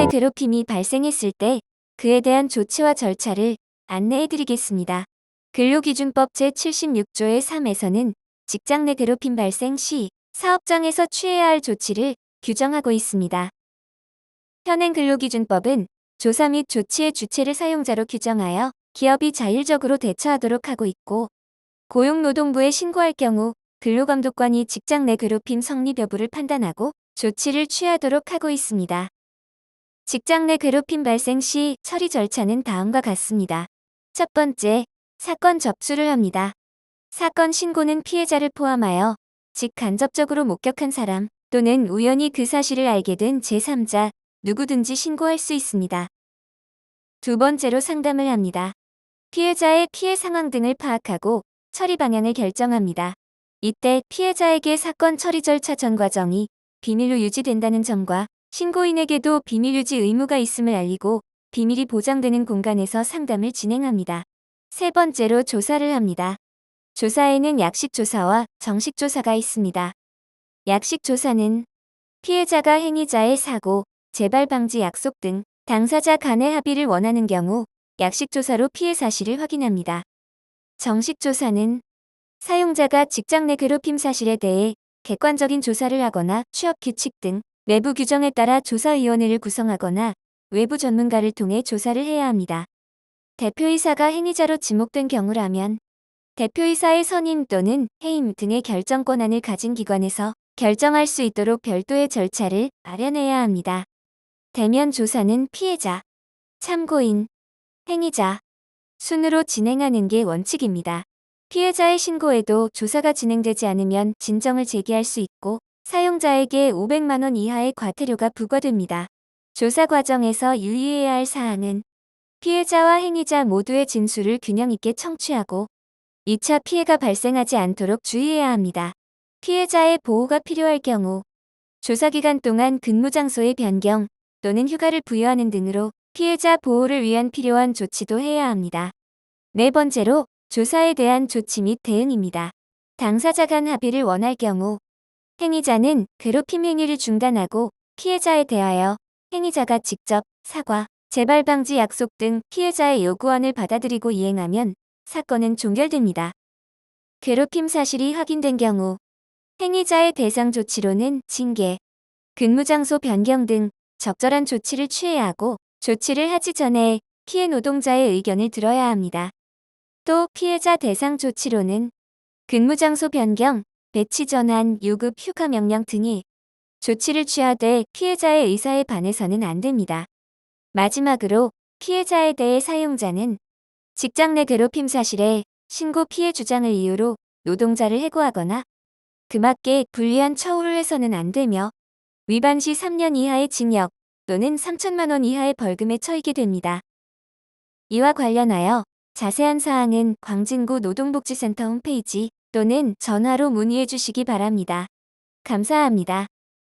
내 괴롭힘이 발생했을 때 그에 대한 조치와 절차를 안내해드리겠습니다. 근로기준법 제76조의 3에서는 직장 내 괴롭힘 발생 시 사업장에서 취해야 할 조치를 규정하고 있습니다. 현행 근로기준법은 조사 및 조치의 주체를 사용자로 규정하여 기업이 자율적으로 대처하도록 하고 있고, 고용노동부에 신고할 경우 근로감독관이 직장 내 괴롭힘 성립 여부를 판단하고 조치를 취하도록 하고 있습니다. 직장 내 괴롭힘 발생 시 처리 절차는 다음과 같습니다. 첫 번째, 사건 접수를 합니다. 사건 신고는 피해자를 포함하여 직간접적으로 목격한 사람 또는 우연히 그 사실을 알게 된 제3자 누구든지 신고할 수 있습니다. 두 번째로 상담을 합니다. 피해자의 피해 상황 등을 파악하고 처리 방향을 결정합니다. 이때 피해자에게 사건 처리 절차 전 과정이 비밀로 유지된다는 점과 신고인에게도 비밀 유지 의무가 있음을 알리고 비밀이 보장되는 공간에서 상담을 진행합니다. 세 번째로 조사를 합니다. 조사에는 약식 조사와 정식 조사가 있습니다. 약식 조사는 피해자가 행위자의 사고, 재발 방지 약속 등 당사자 간의 합의를 원하는 경우 약식 조사로 피해 사실을 확인합니다. 정식 조사는 사용자가 직장 내 괴롭힘 사실에 대해 객관적인 조사를 하거나 취업 규칙 등 내부 규정에 따라 조사위원회를 구성하거나 외부 전문가를 통해 조사를 해야 합니다. 대표이사가 행위자로 지목된 경우라면 대표이사의 선임 또는 해임 등의 결정 권한을 가진 기관에서 결정할 수 있도록 별도의 절차를 마련해야 합니다. 대면 조사는 피해자, 참고인, 행위자 순으로 진행하는 게 원칙입니다. 피해자의 신고에도 조사가 진행되지 않으면 진정을 제기할 수 있고 사용자에게 500만 원 이하의 과태료가 부과됩니다. 조사 과정에서 유의해야 할 사항은 피해자와 행위자 모두의 진술을 균형 있게 청취하고 2차 피해가 발생하지 않도록 주의해야 합니다. 피해자의 보호가 필요할 경우 조사 기간 동안 근무 장소의 변경 또는 휴가를 부여하는 등으로 피해자 보호를 위한 필요한 조치도 해야 합니다. 네 번째로 조사에 대한 조치 및 대응입니다. 당사자 간 합의를 원할 경우 행위자는 괴롭힘 행위를 중단하고 피해자에 대하여 행위자가 직접 사과, 재발 방지 약속 등 피해자의 요구안을 받아들이고 이행하면 사건은 종결됩니다. 괴롭힘 사실이 확인된 경우 행위자의 대상 조치로는 징계, 근무장소 변경 등 적절한 조치를 취해야 하고 조치를 하기 전에 피해 노동자의 의견을 들어야 합니다. 또 피해자 대상 조치로는 근무장소 변경, 배치 전환, 유급 휴가 명령 등이 조치를 취하되 피해자의 의사에 반해서는 안 됩니다. 마지막으로 피해자에 대해 사용자는 직장 내 괴롭힘 사실에 신고 피해 주장을 이유로 노동자를 해고하거나 그맞게 불리한 처우를 해서는 안 되며 위반 시 3년 이하의 징역 또는 3천만 원 이하의 벌금에 처하게 됩니다. 이와 관련하여 자세한 사항은 광진구 노동복지센터 홈페이지 또는 전화로 문의해 주시기 바랍니다. 감사합니다.